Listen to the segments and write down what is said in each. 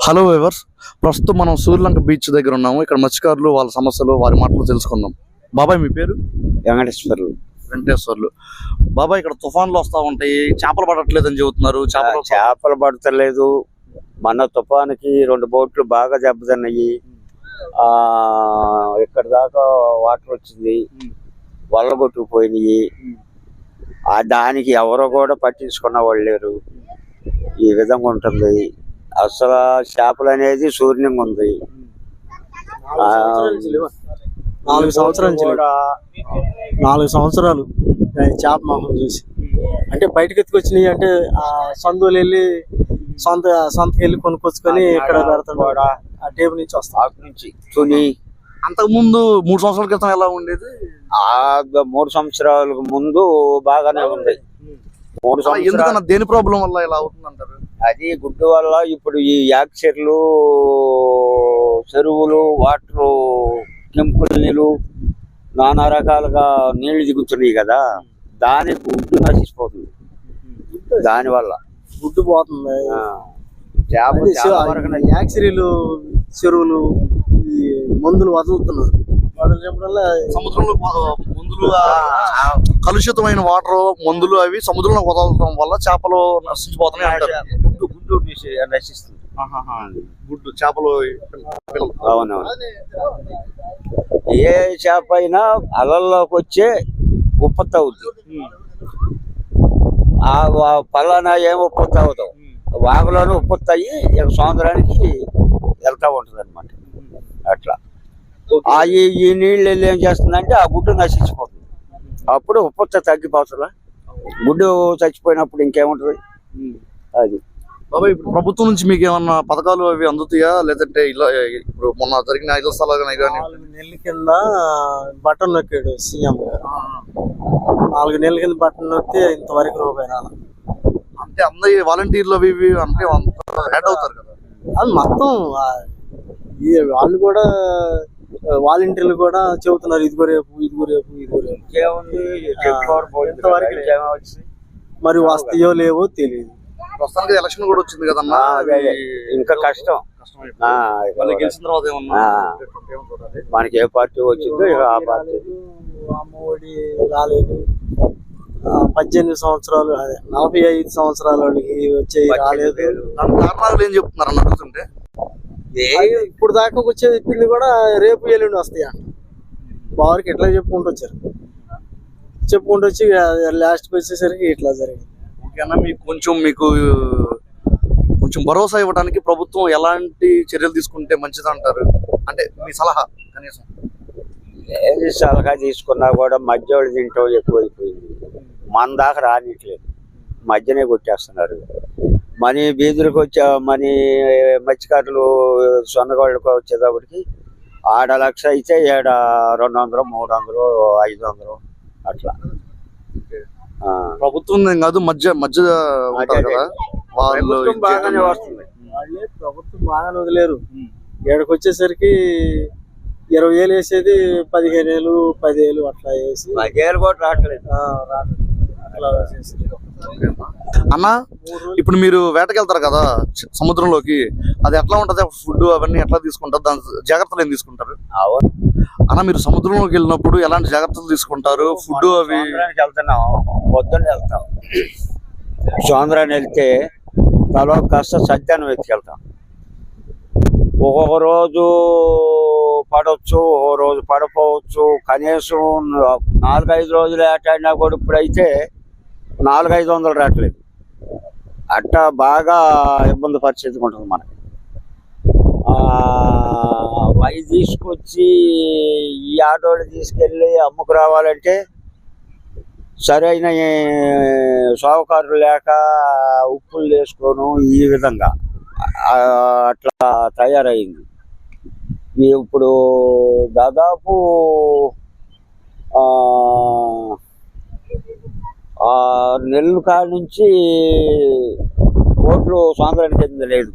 Hello viewers, ప్రస్తుతం మనం Suryalanka beach దగ్గర ఉన్నాము. ఇక్కడ మత్స్యకారులు వాళ్ళ సమస్యలు వారి మాటలు తెలుసుకుందాం. బాబాయ్, మీ పేరు? వెంకటేశ్వర్లు. బాబాయ్, ఇక్కడ తుఫాన్లు వస్తా ఉంటాయి, చేపలు పడట్లేదు అని చెబుతున్నారు. చేపలు పడతలేదు. మన తుఫానికి 2 బోట్లు బాగా దెబ్బతిన్నాయి. ఇక్కడ దాకా వాటర్ వచ్చింది, వల్ల కొట్టుకుపోయినాయి. దానికి ఎవరో కూడా పట్టించుకున్న వాళ్ళు లేరు. ఈ విధంగా ఉంటుంది. అసలు చేపలు అనేది శూన్యంగా ఉంది. 4 సంవత్సరాలు చేప మొహం చూసి అంటే బయటకు ఎత్తుకొచ్చినాయి. అంటే సందులు వెళ్ళి సొంతకి వెళ్ళి కొనుక్కొచ్చుకొని ఇక్కడ పెడతాడు. ఆ టేబుల్ నుంచి వస్తాం నుంచి తుని. అంతకు ముందు 3 సంవత్సరాల క్రితం ఎలా ఉండేది? 3 సంవత్సరాలకు ముందు బాగానే ఉంది. 3 సంవత్సరాలు దేని ప్రాబ్లం వల్ల ఇలా అవుతుంది అంటారు? అది గుడ్డు వల్ల. ఇప్పుడు ఈ యాక్చర్లు, చెరువులు, వాటర్, కెంపుల నీళ్ళు, నానా రకాలుగా నీళ్లు దిగుతున్నాయి కదా, దాని గుడ్డు నశించిపోతుంది. దానివల్ల గుడ్డు పోతుంది. యాక్సిరీలు, చెరువులు ఈ మందులు వదులుతున్నారు. సముద్రంలో మందులు, కలుషితమైన వాటర్, మందులు అవి సముద్రంలో వదలడం వల్ల చేపలు నశించిపోతున్నాయి అంటారు. గుడ్డు నశిస్తుంది. గుడ్డు చేపలు. అవునవును. ఏ చేప అయినా అలల్లోకి వచ్చే ఉత్పత్తి అవుతుంది. పలానా ఏం ఉత్పత్తి అవుతాం, వాగులోనూ ఉత్పత్తి అయ్యి సముద్రానికి వెళ్తా ఉంటుంది అనమాట. అట్లా ఈ నీళ్ళు వెళ్ళి ఏం చేస్తుందంటే ఆ గుడ్డు నశించిపోతుంది. అప్పుడు ఉత్పత్తి తగ్గిపోతుందా. గుడ్డు చచ్చిపోయినప్పుడు ఇంకేముంటుంది. అది బాబాయ్, ఇప్పుడు ప్రభుత్వం నుంచి మీకు ఏమన్నా పథకాలు అవి అందుతాయా? లేదంటే ఇలా ఇప్పుడు మొన్న జరిగిన 5 స్థలాలు కానీ 4 నెలల కింద బటన్ నొక్కాడు సీఎం గారు. 4 నెలల కింద బటన్ నొక్కితే ఇంతవరకు రూపాయి రాల. అంటే అందరి వాలంటీర్లు అవి ఇవి అంటే యాడ్ అవుతారు కదా. అది మొత్తం వాళ్ళు కూడా వాలంటీర్లు కూడా చెబుతున్నారు, ఇదిగో రేపు ఇదిగో రేపు ఇదిగో రేపు. మరి వస్తాయో లేవో తెలియదు. ప్రస్తుతానికి ఎలక్షన్ కూడా వచ్చింది కదన్నా, ఇంకా కష్టం. గెలిచిన తర్వాత ఏమన్నా మనకి ఏ పార్టీ వచ్చిందో ఆ పార్టీ. అమ్మఒడి రాలేదు. 18 సంవత్సరాలు, 45 సంవత్సరాల వాళ్ళకి వచ్చే రాలేదు. కారణాలు ఏం చెప్తున్నారు అని అడుగుతుంటే, ఇప్పుడు దాకా వచ్చే చెప్పింది కూడా రేపు ఎల్లుండి వస్తాయి అంట. బావరికి ఎట్లా చెప్పుకుంటూ వచ్చారు. చెప్పుకుంటూ వచ్చి లాస్ట్కి వచ్చేసరికి ఇట్లా జరిగింది. ఓకేనా, మీకు కొంచెం భరోసా ఇవ్వడానికి ప్రభుత్వం ఎలాంటి చర్యలు తీసుకుంటే మంచిది అంటారు? అంటే మీ సలహా కనీసం. ఏది సలహా తీసుకున్నా కూడా మధ్యవాళ్ళు తింటాం ఎక్కువైపోయింది. మన దాకా రానిట్లేదు, మధ్యనే కొట్టేస్తున్నారు. మనీ బీదులకు వచ్చే మత్స్యకారులు సొన్నగాళ్ళకు వచ్చేటప్పటికి ఆడ 1,00,000 అయితే ఏడ 200, 300, 500 అట్లా. ప్రభుత్వం కాదు, మధ్య బాగానే వస్తుంది. వాళ్ళే ప్రభుత్వం బాగానే వదిలేరు. ఏడకి వచ్చేసరికి 20,000 వేసేది 15,000, 10,000 అట్లా వేసి 10,000 కూడా రావట్లేదు. అన్న, ఇప్పుడు మీరు వేటకెళ్తారు కదా సముద్రంలోకి, అది ఎట్లా ఉంటది? ఫుడ్ అవన్నీ ఎట్లా తీసుకుంటారు? దాని జాగ్రత్తలు ఏం తీసుకుంటారు? అన్న, మీరు సముద్రంలోకి వెళ్ళినప్పుడు ఎలాంటి జాగ్రత్తలు తీసుకుంటారు? ఫుడ్ అవి వెళ్తున్నాం, పొద్దున్న వెళ్తాం. సోంద్రాన్ని వెళ్తే తలో కాస్త సత్యాన్ని వెతికెళ్తాం. ఒక్కొక్క రోజు పడవచ్చు, ఒక్కొక్క రోజు పడపోవచ్చు. కనీసం 4-5 రోజులు ఏటాడినా కూడా ఇప్పుడైతే 400-500 రావట్లేదు. అట్టా బాగా ఇబ్బంది పరిస్థితి ఉంటుంది మనకి. అవి తీసుకొచ్చి ఈ ఆటోలు తీసుకెళ్ళి అమ్ముకు రావాలంటే సరైన సావుకారులు లేక ఉప్పులు వేసుకోను ఈ విధంగా అట్లా తయారైంది. ఇప్పుడు దాదాపు 6 నెలల కాడ నుంచి ఓట్లు సోంద్రానికి చెంది లేదు.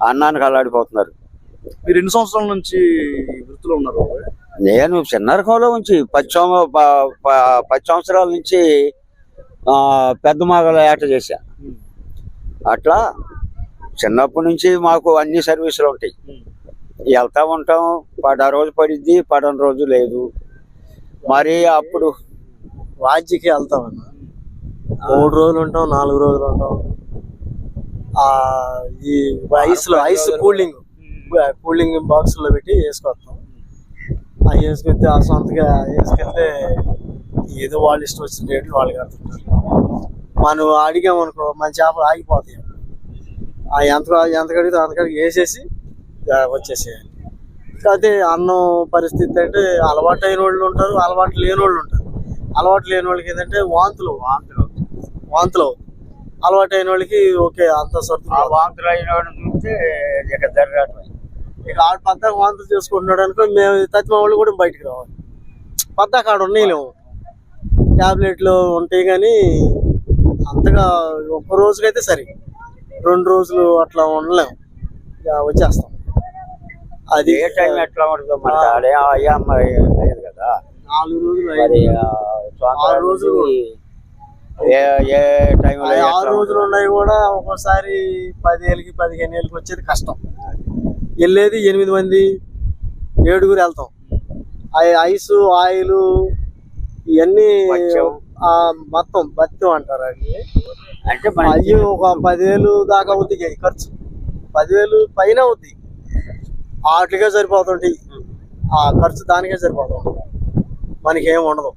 అన్నానికి అల్లాడిపోతున్నారు. మీరు ఎన్ని సంవత్సరాల నుంచి వృత్తిలో ఉన్నారు? నేను చిన్న రకంలో నుంచి 10 సంవత్సరాల నుంచి పెద్ద మాగల ఏట చేశా. అట్లా చిన్నప్పటి నుంచి మాకు అన్ని సర్వీసులు ఉంటాయి. వెళ్తా ఉంటాం. రోజు పడిద్ది, పడని రోజు లేదు. మరి అప్పుడు వాజ్యకి వెళ్తాం అన్న. 3 రోజులు ఉంటాం, 4 రోజులు ఉంటాం. ఈ ఐస్ కూలింగ్ బాక్స్ లో పెట్టి వేసుకొస్తాం. వేసుకొస్తే ఆ సొంతగా వేసుకెళ్తే ఏదో వాళ్ళు ఇష్టం వచ్చిన రేట్లు వాళ్ళు కడుతుంటారు. మనం అడిగామనుకో మన చేపలు ఆగిపోతాయి. ఎంత కడిగితే అంతకడికి వేసేసి వచ్చేసేయాలి. కాకపోతే అన్నం పరిస్థితి అంటే అలవాటు అయిన వాళ్ళు ఉంటారు, అలవాటు లేని వాళ్ళు ఉంటారు. అలవాటు లేని వాళ్ళకి ఏంటంటే వాంతులు అలవాటు అయిన వాళ్ళకి ఓకే అంత సర్దు. వాంతులు అయిన వాడిని చూస్తే ఇక జరగటం. ఇక ఆడ పద్దాక వాంతులు చేసుకుంటున్నాడు అనుకో, మేము తత్వ వాళ్ళు కూడా బయటికి రావాలి. పద్దాక ఆడ ఉండలేము, టాబ్లెట్లు ఉంటాయి కానీ అంతగా ఒక్క రోజుకైతే సరే, 2 రోజులు అట్లా ఉండలేము, వచ్చేస్తాం. అది ఏ టైం ఎట్లా ఉంటుందో మరి లేదు కదా. 4 రోజులు 6 రోజులు ఏ టైం 6 రోజులు ఉన్నాయి కూడా. ఒక్కోసారి 10 ఏళ్ళకి 15 ఏళ్ళకి వచ్చేది కష్టం. వెళ్ళేది 8 మంది 7గురు వెళ్తాం. ఐసు ఆయిల్ ఇవన్నీ మొత్తం బత్తం అంటారు. అంటే అవి ఒక 10,000 దాకా అవుద్ది ఖర్చు. 10,000 పైన అవుద్ది. వాటికే సరిపోతుంటాయి. ఆ ఖర్చు దానికే సరిపోతుంది, మనకేం ఉండదు.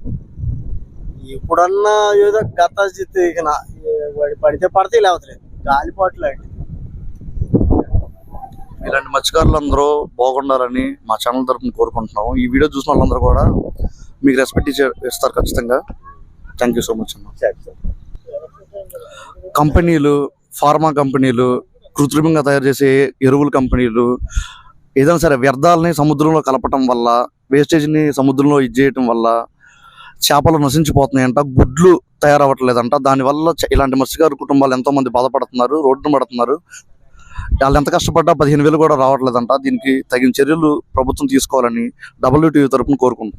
ఇప్పుడన్నా ఏదో గత పడితే పడితే లేవట్లేదు, గాలిపాట్లు అండి. ఇలాంటి మత్స్యకారులందరూ బాగుండాలని మా ఛానల్ తరఫున కోరుకుంటున్నాము. ఈ వీడియో చూసిన వాళ్ళందరూ కూడా మీకు రెస్పెక్ట్ ఇస్తారు ఖచ్చితంగా. థ్యాంక్ యూ సో మచ్ అన్న. కంపెనీలు, ఫార్మా కంపెనీలు, కృత్రిమంగా తయారు చేసే ఎరువుల కంపెనీలు ఏదైనా సరే వ్యర్థాలని సముద్రంలో కలపటం వల్ల, వేస్టేజ్ని సముద్రంలో ఇచ్చేయటం వల్ల చేపలు నశించిపోతున్నాయంట, గుడ్లు తయారవ్వట్లేదంట. దానివల్ల ఇలాంటి మత్స్యకారు కుటుంబాలు ఎంతో మంది బాధపడుతున్నారు, రోడ్డున పడుతున్నారు. వాళ్ళు ఎంత కష్టపడ్డా 15,000 కూడా రావట్లేదంట. దీనికి తగిన చర్యలు ప్రభుత్వం తీసుకోవాలని WTO తరపున కోరుకుంటున్నాం.